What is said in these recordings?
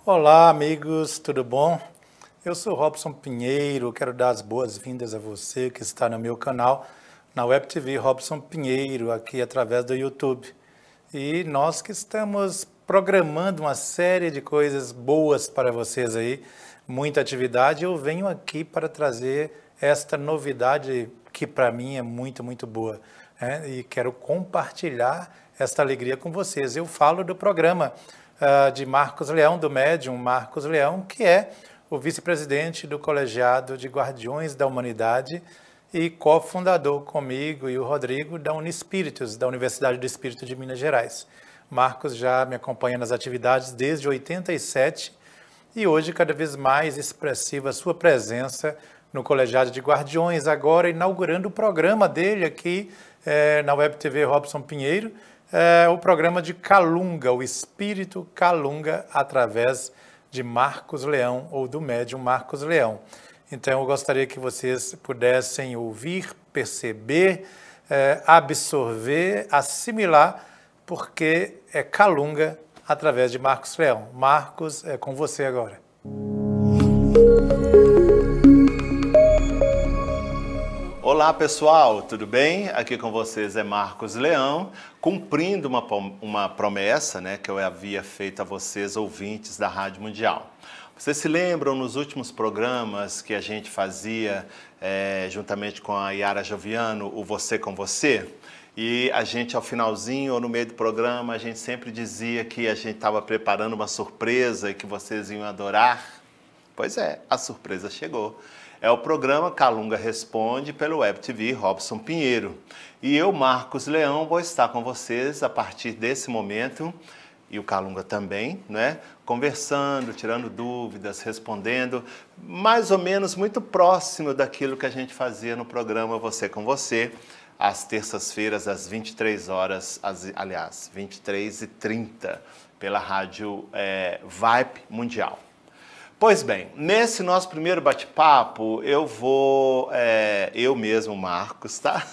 Olá, amigos, tudo bom? Eu sou Robson Pinheiro, quero dar as boas-vindas a você que está no meu canal, na Web TV Robson Pinheiro, aqui através do YouTube. E nós que estamos programando uma série de coisas boas para vocês aí, muita atividade, eu venho aqui para trazer esta novidade que para mim é muito boa, né? E quero compartilhar esta alegria com vocês. Eu falo do programa de Marcos Leão, do médium Marcos Leão, que é o vice-presidente do Colegiado de Guardiões da Humanidade e cofundador comigo e o Rodrigo da Unispíritos, da Universidade do Espírito de Minas Gerais. Marcos já me acompanha nas atividades desde 87 e hoje cada vez mais expressiva a sua presença no Colegiado de Guardiões, agora inaugurando o programa dele aqui na Web TV Robson Pinheiro, o programa de Calunga, o Espírito Calunga, através de Marcos Leão, ou do médium Marcos Leão. Então, eu gostaria que vocês pudessem ouvir, perceber, absorver, assimilar, porque é Calunga através de Marcos Leão. Marcos, é com você agora. Olá pessoal, tudo bem? Aqui com vocês é Marcos Leão, cumprindo uma promessa, né, que eu havia feito a vocês, ouvintes da Rádio Mundial. Vocês se lembram nos últimos programas que a gente fazia juntamente com a Yara Joviano, o Você com Você? E a gente ao finalzinho ou no meio do programa, a gente sempre dizia que a gente estava preparando uma surpresa e que vocês iam adorar. Pois é, a surpresa chegou. É o programa Calunga Responde pelo Web TV Robson Pinheiro. E eu, Marcos Leão, vou estar com vocês a partir desse momento, e o Calunga também, né? Conversando, tirando dúvidas, respondendo, mais ou menos muito próximo daquilo que a gente fazia no programa Você com Você, às terças-feiras, às 23 horas, aliás, 23h30, pela rádio Vibe Mundial. Pois bem, nesse nosso primeiro bate-papo, eu mesmo, Marcos, tá?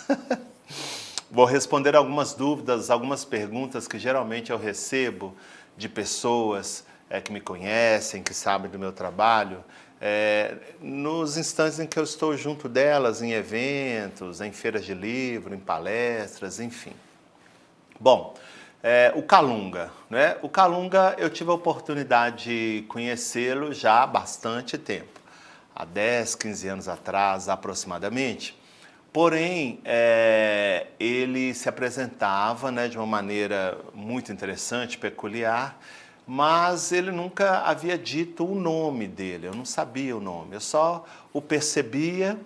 Vou responder algumas dúvidas, algumas perguntas que geralmente eu recebo de pessoas que me conhecem, que sabem do meu trabalho, nos instantes em que eu estou junto delas, em eventos, em feiras de livro, em palestras, enfim. Bom, o Calunga, né? O Calunga eu tive a oportunidade de conhecê-lo já há bastante tempo, há 10, 15 anos atrás aproximadamente. Porém, ele se apresentava, né, de uma maneira muito interessante, peculiar, mas ele nunca havia dito o nome dele, eu não sabia o nome, eu só o percebia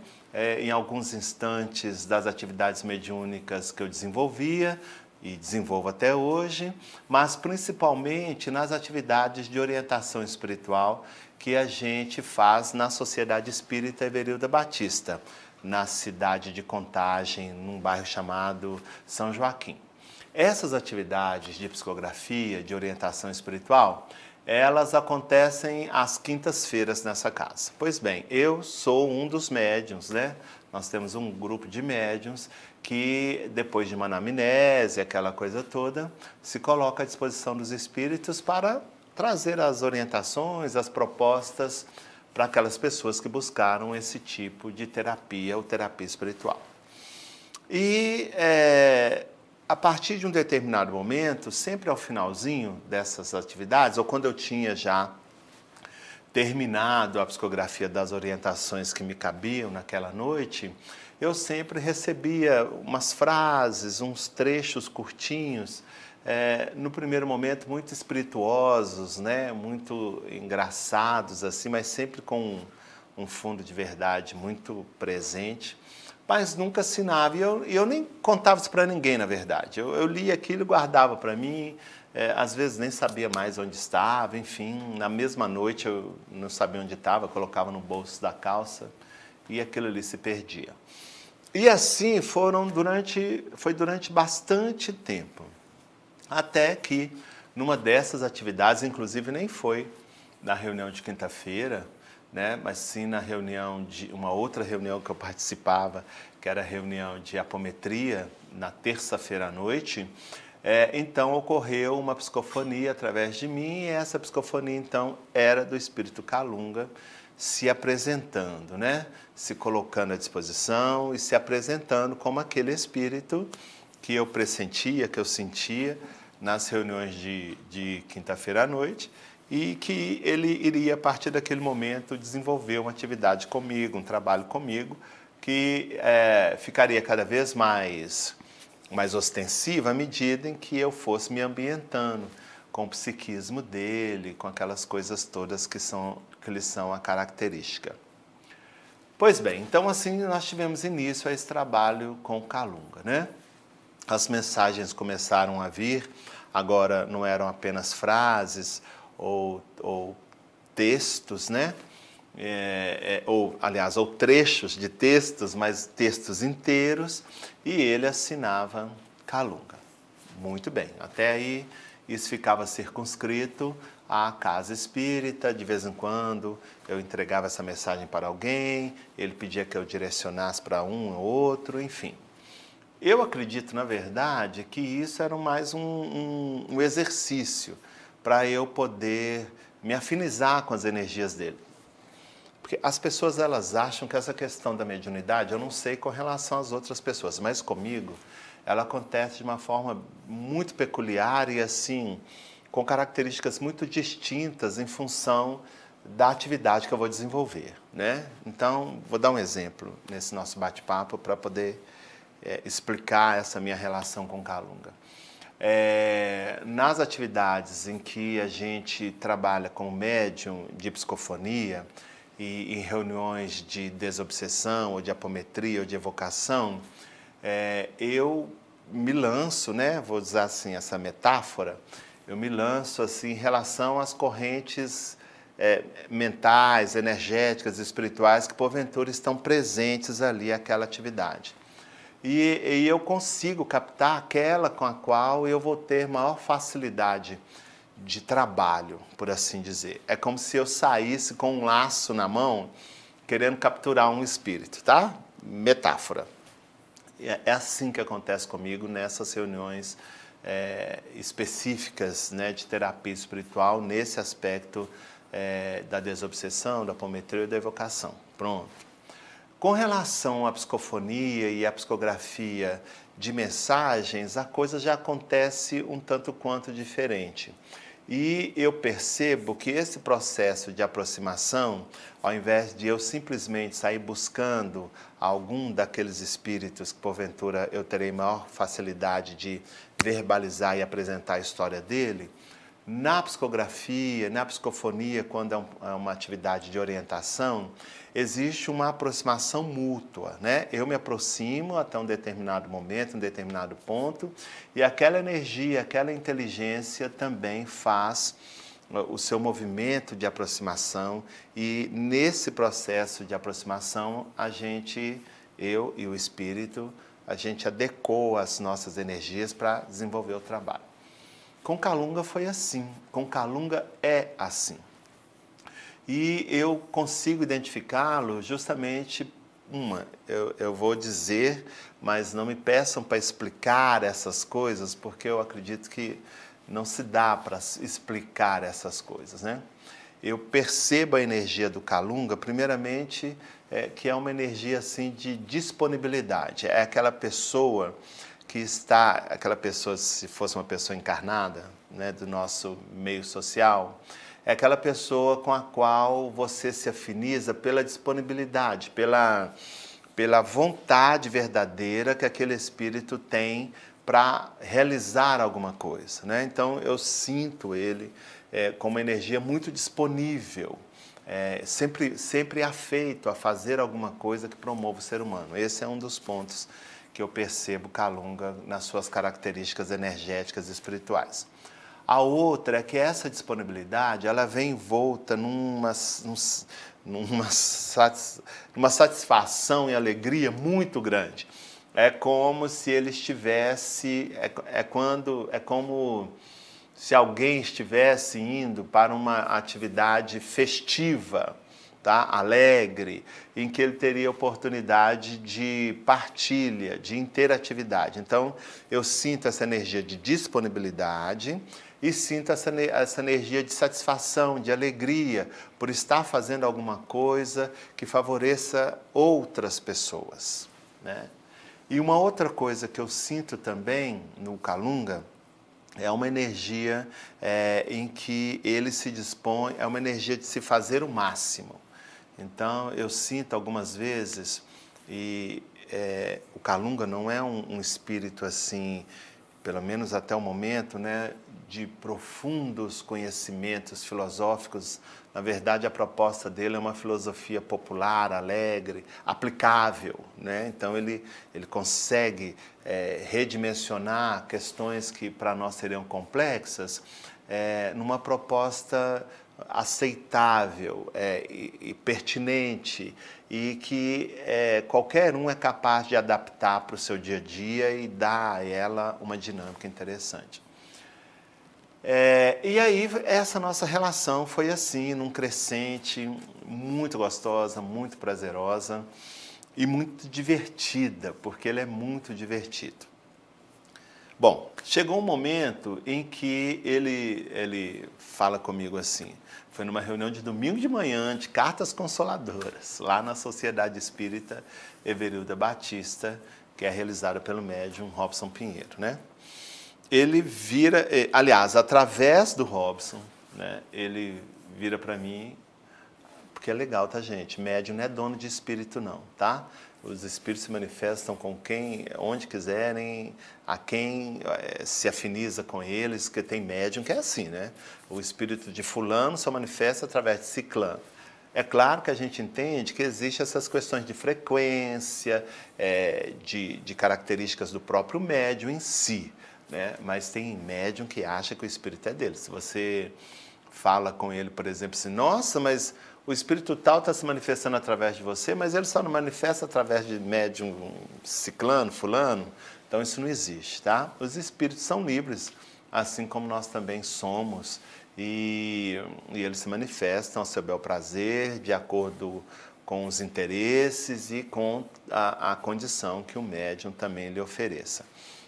em alguns instantes das atividades mediúnicas que eu desenvolvia, e desenvolvo até hoje, mas principalmente nas atividades de orientação espiritual que a gente faz na Sociedade Espírita Everilda Batista, na cidade de Contagem, num bairro chamado São Joaquim. Essas atividades de psicografia, de orientação espiritual, elas acontecem às quintas-feiras nessa casa. Pois bem, eu sou um dos médiuns, né? Nós temos um grupo de médiuns que, depois de uma anamnese, aquela coisa toda, se coloca à disposição dos espíritos para trazer as orientações, as propostas para aquelas pessoas que buscaram esse tipo de terapia ou terapia espiritual. E a partir de um determinado momento, sempre ao finalzinho dessas atividades, ou quando eu tinha já terminado a psicografia das orientações que me cabiam naquela noite, eu sempre recebia umas frases, uns trechos curtinhos, no primeiro momento muito espirituosos, né? Muito engraçados, assim, mas sempre com um fundo de verdade muito presente, mas nunca assinava, e eu nem contava isso para ninguém, na verdade. Eu lia aquilo e guardava para mim, às vezes nem sabia mais onde estava, enfim, na mesma noite eu não sabia onde estava, colocava no bolso da calça e aquilo ali se perdia. E assim foi durante bastante tempo, até que numa dessas atividades, inclusive nem foi na reunião de quinta-feira, né, mas sim na reunião de uma outra reunião que eu participava, que era a reunião de apometria, na terça-feira à noite, Então ocorreu uma psicofonia através de mim, e essa psicofonia então era do espírito Kalunga se apresentando, né? Se colocando à disposição e se apresentando como aquele espírito que eu pressentia, que eu sentia nas reuniões de quinta-feira à noite, e que ele iria, a partir daquele momento, desenvolver uma atividade comigo, um trabalho comigo, que ficaria cada vez mais ostensiva à medida em que eu fosse me ambientando com o psiquismo dele, com aquelas coisas todas que lhe são a característica. Pois bem, então assim nós tivemos início a esse trabalho com o Kalunga, né? As mensagens começaram a vir, agora não eram apenas frases ou textos, né? Ou trechos de textos, mas textos inteiros, e ele assinava Kalunga. Muito bem, até aí isso ficava circunscrito à casa espírita. De vez em quando eu entregava essa mensagem para alguém, ele pedia que eu direcionasse para um ou outro, enfim. Eu acredito, na verdade, que isso era mais um exercício para eu poder me afinizar com as energias dele. Porque as pessoas, elas acham que essa questão da mediunidade, eu não sei com relação às outras pessoas, mas comigo, ela acontece de uma forma muito peculiar e assim, com características muito distintas em função da atividade que eu vou desenvolver, né? Então, vou dar um exemplo nesse nosso bate-papo para poder explicar essa minha relação com Kalunga. Nas atividades em que a gente trabalha com médium de psicofonia e em reuniões de desobsessão ou de apometria ou de evocação, eu me lanço, né, vou usar assim essa metáfora, eu me lanço assim em relação às correntes mentais, energéticas, espirituais que porventura estão presentes ali àquela atividade. E eu consigo captar aquela com a qual eu vou ter maior facilidade de trabalho, por assim dizer. É como se eu saísse com um laço na mão, querendo capturar um espírito, tá? Metáfora. É assim que acontece comigo nessas reuniões específicas, né, de terapia espiritual, nesse aspecto da desobsessão, da apometria e da evocação. Pronto. Com relação à psicofonia e à psicografia de mensagens, a coisa já acontece um tanto quanto diferente. E eu percebo que esse processo de aproximação, ao invés de eu simplesmente sair buscando algum daqueles espíritos que porventura eu terei maior facilidade de verbalizar e apresentar a história dele, na psicografia, na psicofonia, quando é uma atividade de orientação, existe uma aproximação mútua, né? Eu me aproximo até um determinado momento, um determinado ponto, e aquela energia, aquela inteligência também faz o seu movimento de aproximação, e nesse processo de aproximação, eu e o espírito, a gente adequou as nossas energias para desenvolver o trabalho. Com Kalunga foi assim, com Kalunga é assim. E eu consigo identificá-lo justamente, eu vou dizer, mas não me peçam para explicar essas coisas, porque eu acredito que não se dá para explicar essas coisas, né? Eu percebo a energia do Kalunga, primeiramente, que é uma energia assim de disponibilidade. É aquela pessoa que se fosse uma pessoa encarnada, né, do nosso meio social, é aquela pessoa com a qual você se afiniza pela disponibilidade, pela vontade verdadeira que aquele espírito tem para realizar alguma coisa, né? Então, eu sinto ele com uma energia muito disponível, sempre afeito a fazer alguma coisa que promova o ser humano. Esse é um dos pontos que eu percebo Kalunga nas suas características energéticas e espirituais. A outra é que essa disponibilidade, ela vem envolta numa satisfação e alegria muito grande. É como se ele estivesse, como se alguém estivesse indo para uma atividade festiva, tá? Alegre, em que ele teria oportunidade de partilha, de interatividade. Então, eu sinto essa energia de disponibilidade e sinto essa energia de satisfação, de alegria, por estar fazendo alguma coisa que favoreça outras pessoas, né? E uma outra coisa que eu sinto também no Kalunga é uma energia em que ele se dispõe, é uma energia de se fazer o máximo. Então, eu sinto algumas vezes, o Kalunga não é um espírito assim, pelo menos até o momento, né, de profundos conhecimentos filosóficos. Na verdade, a proposta dele é uma filosofia popular, alegre, aplicável, né? Então, ele consegue redimensionar questões que para nós seriam complexas numa proposta aceitável e pertinente e que qualquer um é capaz de adaptar para o seu dia a dia e dar a ela uma dinâmica interessante. E aí, essa nossa relação foi assim, num crescente, muito gostosa, muito prazerosa e muito divertida, porque ele é muito divertido. Bom, chegou um momento em que ele fala comigo assim, foi numa reunião de domingo de manhã, de cartas consoladoras, lá na Sociedade Espírita Everilda Batista, que é realizada pelo médium Robson Pinheiro, né? Ele vira, aliás, através do Robson, né, ele vira para mim, porque é legal, tá, gente? Médium não é dono de espírito, não, tá? Os espíritos se manifestam com quem, onde quiserem, a quem se afiniza com eles, que tem médium que é assim, né? O espírito de fulano só manifesta através de ciclano. É claro que a gente entende que existem essas questões de frequência, de características do próprio médium em si, né? Mas tem médium que acha que o espírito é dele. Se você fala com ele, por exemplo, assim, nossa, mas o espírito tal está se manifestando através de você, mas ele só não manifesta através de médium ciclano, fulano. Então, isso não existe, tá? Os espíritos são livres, assim como nós também somos, e eles se manifestam ao seu bel prazer, de acordo com os interesses e com a condição que o médium também lhe ofereça.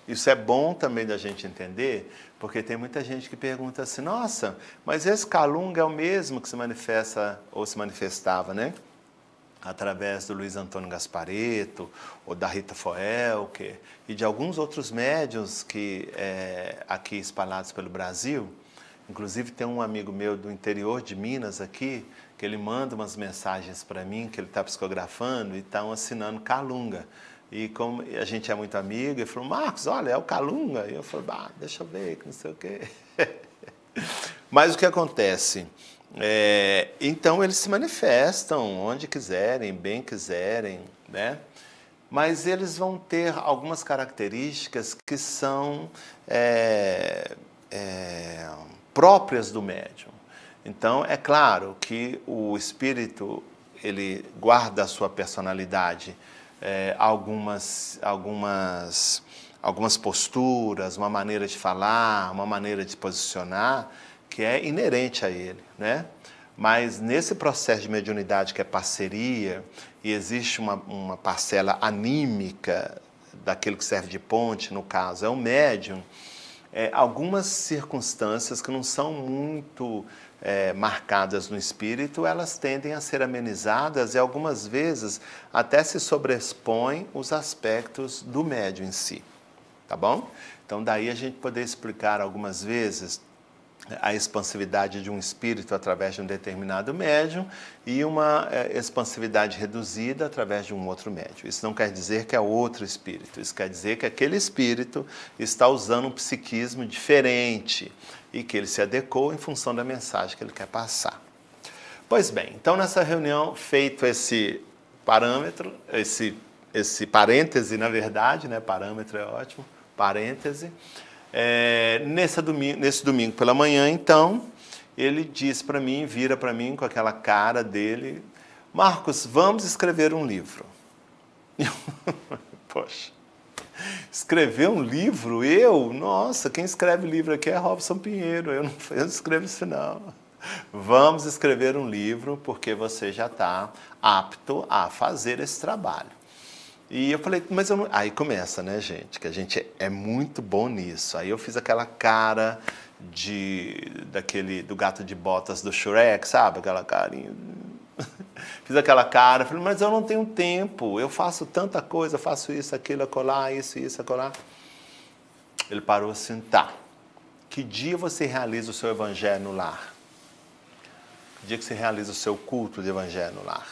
Isso é bom também da gente entender, porque tem muita gente que pergunta assim, nossa, mas esse Kalunga é o mesmo que se manifesta, ou se manifestava, né? Através do Luiz Antônio Gasparetto, ou da Rita Foelker, e de alguns outros médiuns que aqui espalhados pelo Brasil. Inclusive tem um amigo meu do interior de Minas aqui, que ele manda umas mensagens para mim, que ele está psicografando e estão assinando Kalunga. E como a gente é muito amigo, ele falou, Marcos, olha, é o Kalunga. E eu falei, deixa eu ver, que não sei o quê. Mas o que acontece? Então, eles se manifestam onde quiserem, bem quiserem, né? Mas eles vão ter algumas características que são próprias do médium. Então, é claro que o espírito, ele guarda a sua personalidade, algumas posturas, uma maneira de falar, uma maneira de posicionar, que é inerente a ele, né? Mas nesse processo de mediunidade que é parceria, e existe uma parcela anímica daquilo que serve de ponte, no caso é o médium, algumas circunstâncias que não são muito marcadas no espírito, elas tendem a ser amenizadas e algumas vezes até se sobrepõem os aspectos do médium em si, tá bom? Então daí a gente poder explicar algumas vezes a expansividade de um espírito através de um determinado médium e uma expansividade reduzida através de um outro médium. Isso não quer dizer que é outro espírito, isso quer dizer que aquele espírito está usando um psiquismo diferente e que ele se adequou em função da mensagem que ele quer passar. Pois bem, então nessa reunião, feito esse parâmetro, esse parêntese, na verdade, né? Parâmetro é ótimo, parêntese. Nesse domingo pela manhã, então, ele diz para mim, vira para mim com aquela cara dele, Marcos, vamos escrever um livro. Poxa, escrever um livro? Eu? Nossa, quem escreve livro aqui é Robson Pinheiro, eu não escrevo isso não. vamos escrever um livro porque você já está apto a fazer esse trabalho. E eu falei, mas eu não... Aí começa, né, gente, que a gente é muito bom nisso. Aí eu fiz aquela cara do gato de botas do Shrek, sabe? Aquela carinha. Fiz aquela cara, falei, mas eu não tenho tempo, eu faço tanta coisa, eu faço isso, aquilo, acolá, isso, acolá. Ele parou assim, tá, que dia você realiza o seu evangelho no lar? Que dia que você realiza o seu culto de evangelho no lar?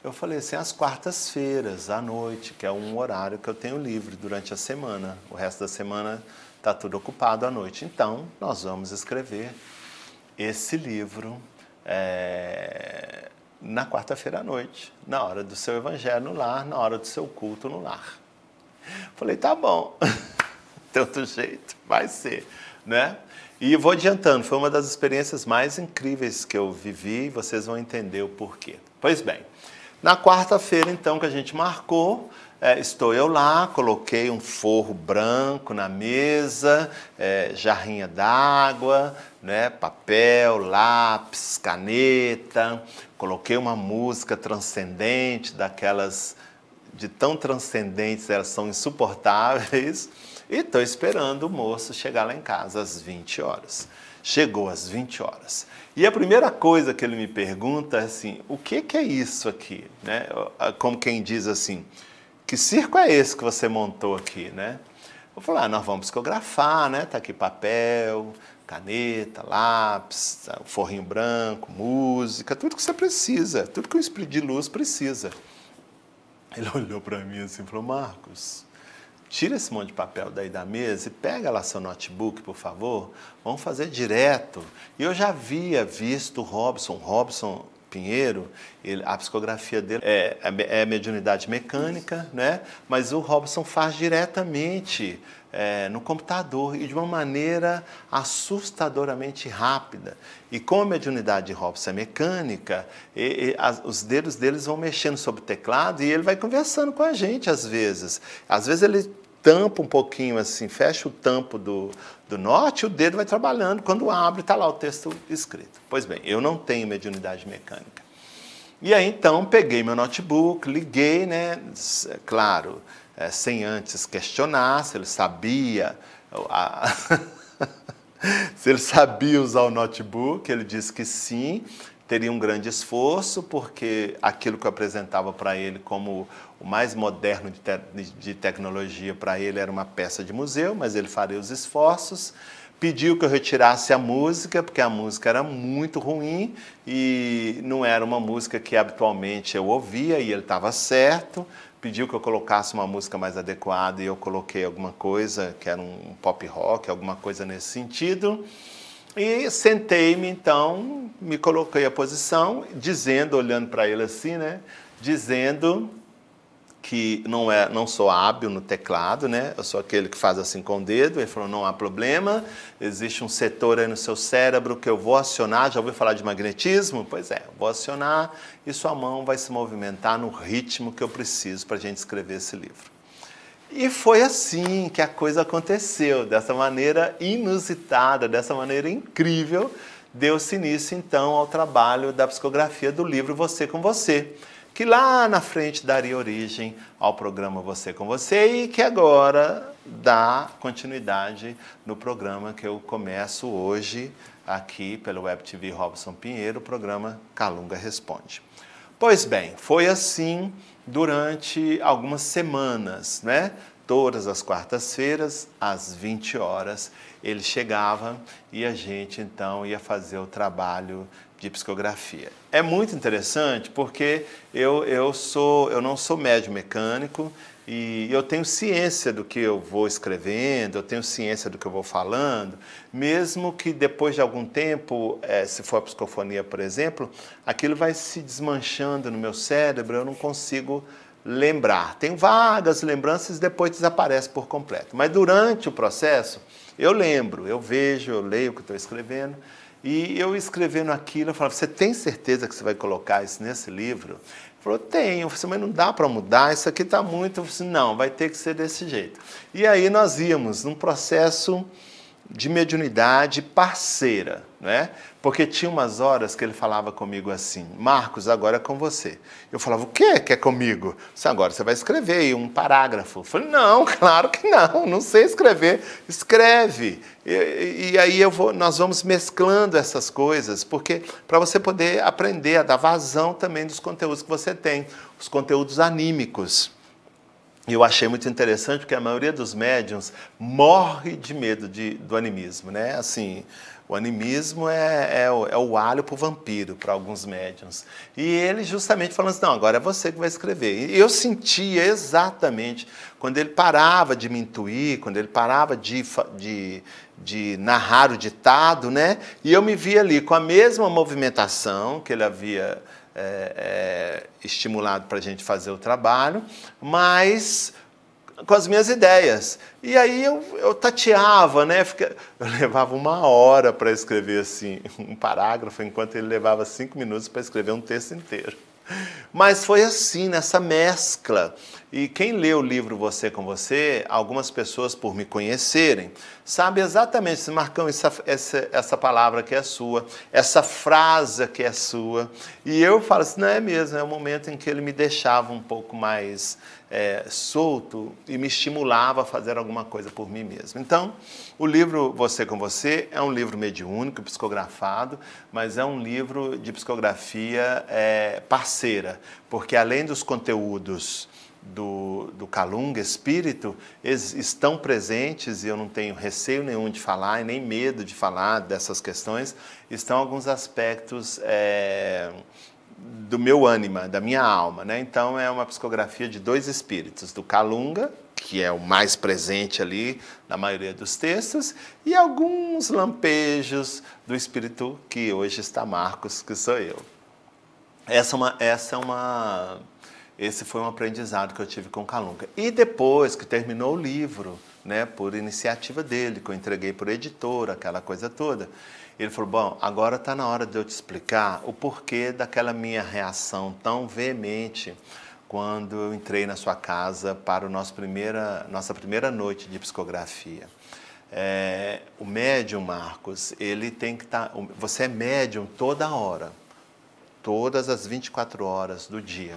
Eu falei assim, às quartas-feiras, à noite, que é um horário que eu tenho livre durante a semana. O resto da semana está tudo ocupado à noite. Então, nós vamos escrever esse livro na quarta-feira à noite, na hora do seu evangelho no lar, na hora do seu culto no lar. Falei, tá bom, tem outro jeito, vai ser, né? E vou adiantando, foi uma das experiências mais incríveis que eu vivi e vocês vão entender o porquê. Pois bem, na quarta-feira, então, que a gente marcou, estou eu lá, coloquei um forro branco na mesa, jarrinha d'água, né, papel, lápis, caneta, coloquei uma música transcendente, daquelas de tão transcendentes, elas são insuportáveis, e estou esperando o moço chegar lá em casa às 20 horas. Chegou às 20 horas. E a primeira coisa que ele me pergunta é assim, o que é isso aqui? Né? Como quem diz assim, que circo é esse que você montou aqui? Né? Eu falei, nós vamos psicografar, né? Tá aqui papel, caneta, lápis, forrinho branco, música, tudo que você precisa, tudo que um espírito de luz precisa. Ele olhou para mim assim e falou, Marcos, tira esse monte de papel daí da mesa e pega lá seu notebook, por favor. Vamos fazer direto. E eu já havia visto o Robson Pinheiro, a psicografia dele é mediunidade mecânica, né? Mas o Robson faz diretamente no computador e de uma maneira assustadoramente rápida. E como a mediunidade de Robson é mecânica, os dedos deles vão mexendo sobre o teclado e ele vai conversando com a gente às vezes. Às vezes ele tampa um pouquinho assim, fecha o tampo do note e o dedo vai trabalhando. Quando abre, está lá o texto escrito. Pois bem, eu não tenho mediunidade mecânica. E aí, então, peguei meu notebook, liguei, né? Claro, sem antes questionar se ele sabia... se ele sabia usar o notebook, ele disse que sim, teria um grande esforço, porque aquilo que eu apresentava para ele como o mais moderno de tecnologia para ele era uma peça de museu, mas ele faria os esforços. Pediu que eu retirasse a música, porque a música era muito ruim e não era uma música que habitualmente eu ouvia, e ele estava certo. Pediu que eu colocasse uma música mais adequada e eu coloquei alguma coisa, que era um pop rock, alguma coisa nesse sentido. E sentei-me, então, me coloquei à posição, dizendo, olhando para ele assim, né, dizendo que não sou hábil no teclado, né? Eu sou aquele que faz assim com o dedo. Ele falou, não há problema, existe um setor aí no seu cérebro que eu vou acionar. Já ouviu falar de magnetismo? Pois é, eu vou acionar e sua mão vai se movimentar no ritmo que eu preciso para a gente escrever esse livro. E foi assim que a coisa aconteceu, dessa maneira inusitada, dessa maneira incrível, deu-se início então ao trabalho da psicografia do livro Você com Você, que lá na frente daria origem ao programa Você com Você e que agora dá continuidade no programa que eu começo hoje aqui pelo Web TV Robson Pinheiro, o programa Calunga Responde. Pois bem, foi assim durante algumas semanas, né? Todas as quartas-feiras, às 20 horas, ele chegava e a gente então ia fazer o trabalho de psicografia. É muito interessante porque eu não sou médium mecânico e eu tenho ciência do que eu vou escrevendo, eu tenho ciência do que eu vou falando, mesmo que depois de algum tempo, se for a psicofonia, por exemplo, aquilo vai se desmanchando no meu cérebro, eu não consigo lembrar. Tenho vagas lembranças e depois desaparece por completo. Mas durante o processo, eu lembro, eu vejo, eu leio o que estou escrevendo. E eu escrevendo aquilo, eu falava, você tem certeza que você vai colocar isso nesse livro? Ele falou, tenho. Eu falei, mas não dá para mudar, isso aqui está muito... Eu falei, não, vai ter que ser desse jeito. E aí nós íamos num processo de mediunidade parceira, não é? Porque tinha umas horas que ele falava comigo assim: Marcos, agora é com você. Eu falava: o quê que é comigo? Agora você vai escrever aí um parágrafo. Eu falei: não, claro que não sei escrever. Escreve. E aí nós vamos mesclando essas coisas, porque para você poder aprender a dar vazão também dos conteúdos que você tem, os conteúdos anímicos. E eu achei muito interessante porque a maioria dos médiuns morre de medo do animismo, né? Assim, o animismo é o alho para o vampiro, para alguns médiuns. E ele justamente falando assim: não, agora é você que vai escrever. E eu sentia exatamente, quando ele parava de me intuir, quando ele parava de narrar o ditado, né? E eu me via ali com a mesma movimentação que ele havia estimulado para a gente fazer o trabalho, mas com as minhas ideias. E aí eu tateava, né? Eu levava 1 hora para escrever assim, um parágrafo, enquanto ele levava 5 minutos para escrever um texto inteiro. Mas foi assim, nessa mescla. E quem lê o livro Você com Você, algumas pessoas, por me conhecerem, sabem exatamente, Marcão, essa palavra que é sua, essa frase que é sua. E eu falo assim: não é mesmo, é o momento em que ele me deixava um pouco mais solto e me estimulava a fazer alguma coisa por mim mesmo. Então, o livro Você com Você é um livro mediúnico, psicografado, mas é um livro de psicografia parceira, porque além dos conteúdos do Calunga Espírito, eles estão presentes, e eu não tenho receio nenhum de falar e nem medo de falar dessas questões, estão alguns aspectos do meu ânima, da minha alma, né? Então é uma psicografia de 2 espíritos, do Calunga, que é o mais presente ali na maioria dos textos, e alguns lampejos do espírito que hoje está Marcos, que sou eu. Esse foi um aprendizado que eu tive com o Calunga. E depois que terminou o livro, né, por iniciativa dele, que eu entreguei por editora, aquela coisa toda, ele falou: bom, agora está na hora de eu te explicar o porquê daquela minha reação tão veemente quando eu entrei na sua casa para nossa primeira noite de psicografia. O médium, Marcos, ele tem que estar... Você é médium toda hora, todas as 24 horas do dia.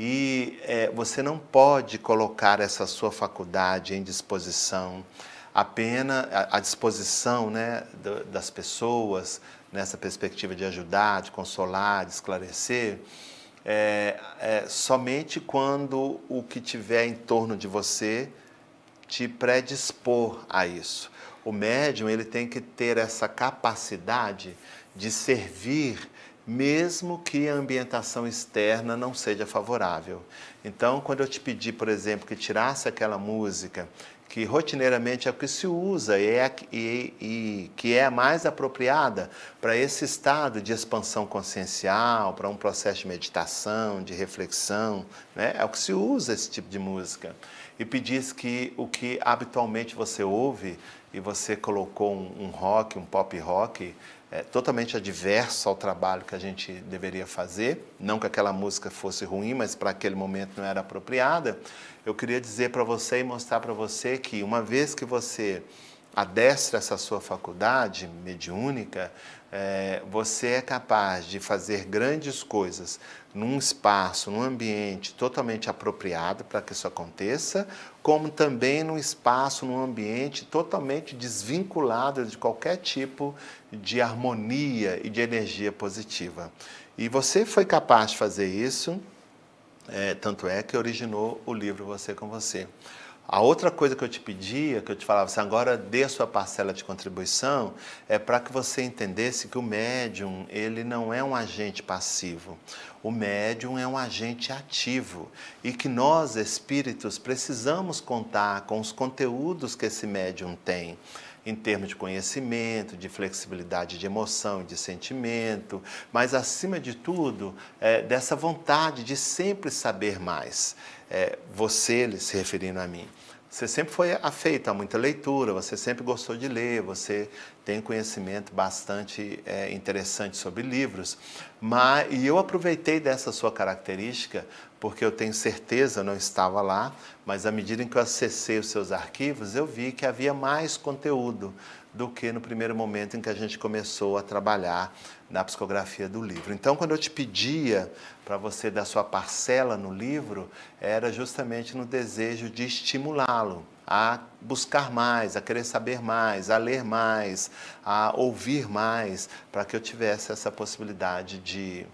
E você não pode colocar essa sua faculdade em disposição, apenas à disposição, né, das pessoas, nessa perspectiva de ajudar, de consolar, de esclarecer, somente quando o que tiver em torno de você te predispor a isso. O médium, ele tem que ter essa capacidade de servir, mesmo que a ambientação externa não seja favorável. Então, quando eu te pedi, por exemplo, que tirasse aquela música, que rotineiramente é o que se usa e que é a mais apropriada para esse estado de expansão consciencial, para um processo de meditação, de reflexão, né? É o que se usa esse tipo de música. E pedisse que o que habitualmente você ouve, e você colocou um rock, um pop rock, totalmente adverso ao trabalho que a gente deveria fazer, não que aquela música fosse ruim, mas para aquele momento não era apropriada. Eu queria dizer para você e mostrar para você que uma vez que você adestra essa sua faculdade mediúnica, você é capaz de fazer grandes coisas num espaço, num ambiente totalmente apropriado para que isso aconteça, como também num espaço, num ambiente totalmente desvinculado de qualquer tipo de harmonia e de energia positiva. E você foi capaz de fazer isso, tanto é que originou o livro Você com Você. A outra coisa que eu te pedia, que eu te falava assim: agora dê a sua parcela de contribuição, é para que você entendesse que o médium, ele não é um agente passivo. O médium é um agente ativo e que nós, espíritos, precisamos contar com os conteúdos que esse médium tem, em termos de conhecimento, de flexibilidade de emoção, de sentimento, mas, acima de tudo, dessa vontade de sempre saber mais. Você, se referindo a mim, você sempre foi afeito a muita leitura, você sempre gostou de ler, você tem conhecimento bastante interessante sobre livros, E eu aproveitei dessa sua característica, porque eu tenho certeza, eu não estava lá, mas à medida em que eu acessei os seus arquivos, eu vi que havia mais conteúdo do que no primeiro momento em que a gente começou a trabalhar na psicografia do livro. Então, quando eu te pedia para você dar sua parcela no livro, era justamente no desejo de estimulá-lo a buscar mais, a querer saber mais, a ler mais, a ouvir mais, para que eu tivesse essa possibilidade de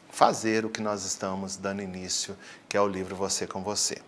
fazer o que nós estamos dando início, que é o livro Você com Você.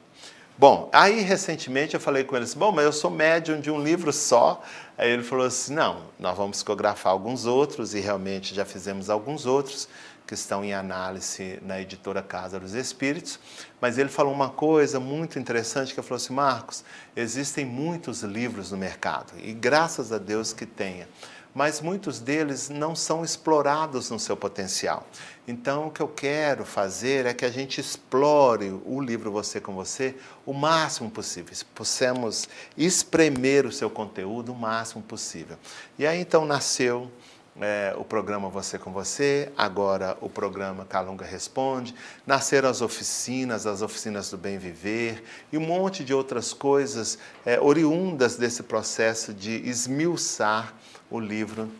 Bom, aí recentemente eu falei com eles, bom, mas eu sou médium de um livro só. Aí ele falou assim, não, nós vamos psicografar alguns outros, e realmente já fizemos alguns outros, que estão em análise na editora Casa dos Espíritos, mas ele falou uma coisa muito interessante, que ele falou assim, Marcos, existem muitos livros no mercado, e graças a Deus que tenha, mas muitos deles não são explorados no seu potencial. Então, o que eu quero fazer é que a gente explore o livro Você com Você o máximo possível, possamos espremer o seu conteúdo o máximo possível. E aí, então, nasceu o programa Você com Você, agora o programa Calunga Responde, nasceram as oficinas do Bem Viver e um monte de outras coisas oriundas desse processo de esmiuçar o livro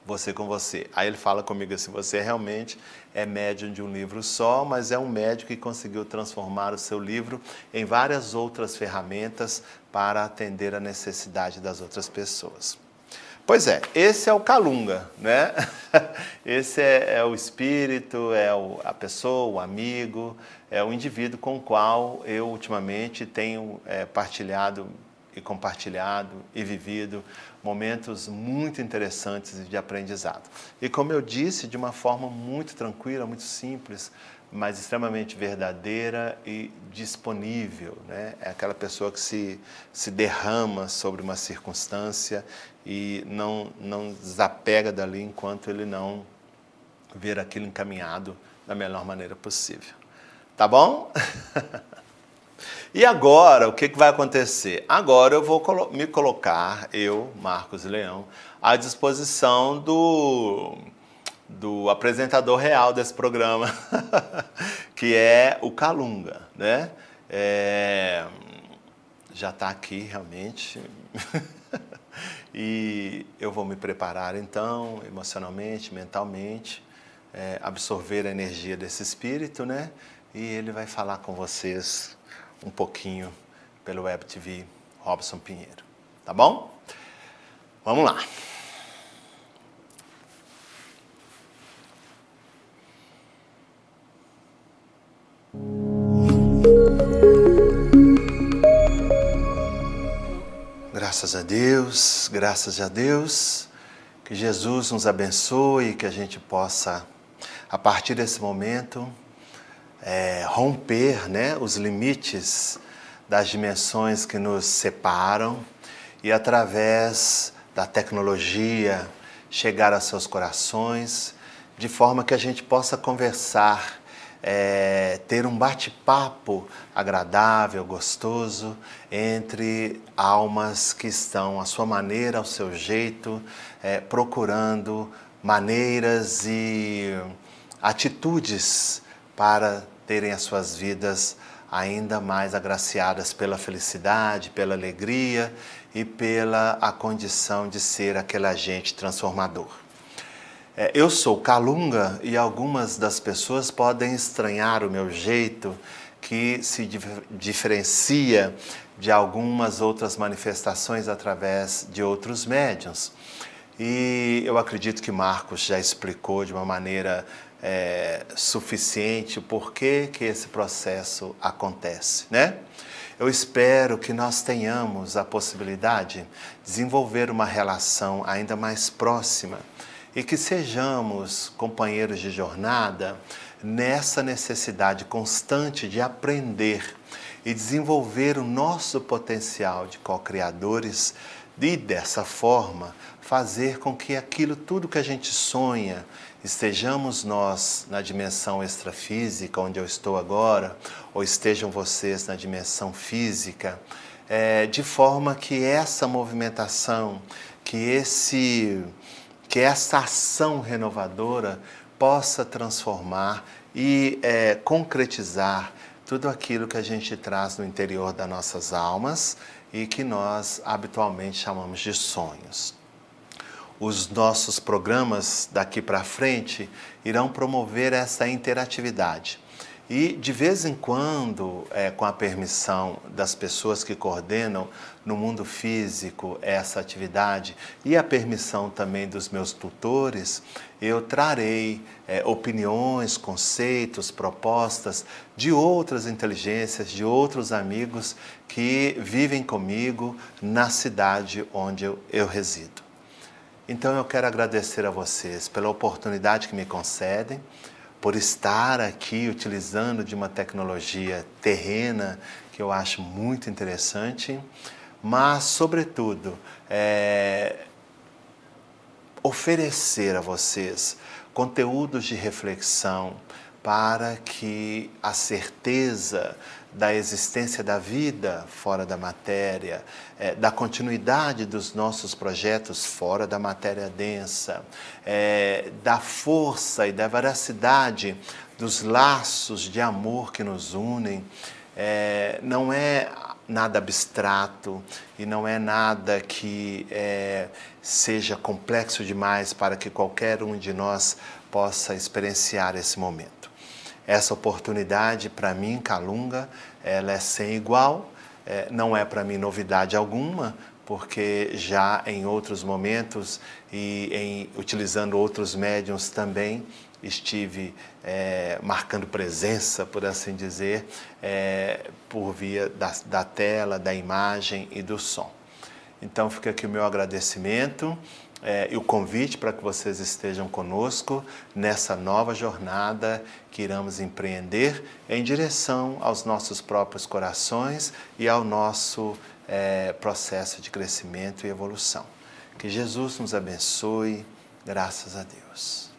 Você com Você. Aí ele fala comigo assim, você realmente é médium de um livro só, mas é um médium que conseguiu transformar o seu livro em várias outras ferramentas para atender a necessidade das outras pessoas. Pois é, esse é o Calunga, né? Esse é o espírito, a pessoa, o amigo, é o indivíduo com o qual eu ultimamente tenho partilhado e compartilhado e vivido momentos muito interessantes de aprendizado. E como eu disse, de uma forma muito tranquila, muito simples, mas extremamente verdadeira e disponível, né? É aquela pessoa que se derrama sobre uma circunstância e não desapega dali enquanto ele não ver aquilo encaminhado da melhor maneira possível. Tá bom? E agora, o que vai acontecer? Agora eu vou me colocar, eu, Marcos Leão, à disposição do apresentador real desse programa, que é o Calunga, né? Já está aqui, realmente. E eu vou me preparar, então, emocionalmente, mentalmente, absorver a energia desse espírito, né? E ele vai falar com vocês um pouquinho pelo Web TV Robson Pinheiro, tá bom? Vamos lá. Graças a Deus, que Jesus nos abençoe, que a gente possa, a partir desse momento, romper, né, os limites das dimensões que nos separam e, através da tecnologia, chegar aos seus corações, de forma que a gente possa conversar, ter um bate-papo agradável, gostoso, entre almas que estão à sua maneira, ao seu jeito, procurando maneiras e atitudes para terem as suas vidas ainda mais agraciadas pela felicidade, pela alegria e pela a condição de ser aquele agente transformador. Eu sou Calunga e algumas das pessoas podem estranhar o meu jeito, que se diferencia de algumas outras manifestações através de outros médiuns. E eu acredito que Marcos já explicou de uma maneira suficiente o porquê que esse processo acontece, né? Eu espero que nós tenhamos a possibilidade de desenvolver uma relação ainda mais próxima e que sejamos companheiros de jornada nessa necessidade constante de aprender e desenvolver o nosso potencial de co-criadores e, dessa forma, fazer com que aquilo tudo que a gente sonha, estejamos nós na dimensão extrafísica, onde eu estou agora, ou estejam vocês na dimensão física, de forma que essa movimentação, que essa ação renovadora possa transformar e concretizar tudo aquilo que a gente traz no interior das nossas almas e que nós habitualmente chamamos de sonhos. Os nossos programas daqui para frente irão promover essa interatividade. E, de vez em quando, com a permissão das pessoas que coordenam no mundo físico essa atividade e a permissão também dos meus tutores, eu trarei opiniões, conceitos, propostas de outras inteligências, de outros amigos que vivem comigo na cidade onde eu resido. Então, eu quero agradecer a vocês pela oportunidade que me concedem, por estar aqui utilizando de uma tecnologia terrena que eu acho muito interessante, mas, sobretudo, oferecer a vocês conteúdos de reflexão para que a certeza da existência da vida fora da matéria, da continuidade dos nossos projetos fora da matéria densa, da força e da veracidade dos laços de amor que nos unem, não é nada abstrato e não é nada que seja complexo demais para que qualquer um de nós possa experienciar esse momento. Essa oportunidade, para mim, Calunga, ela é sem igual, não é para mim novidade alguma, porque já em outros momentos e utilizando outros médiuns também, estive marcando presença, por assim dizer, por via da tela, da imagem e do som. Então fica aqui o meu agradecimento e o convite para que vocês estejam conosco nessa nova jornada que iremos empreender em direção aos nossos próprios corações e ao nosso processo de crescimento e evolução. Que Jesus nos abençoe, graças a Deus.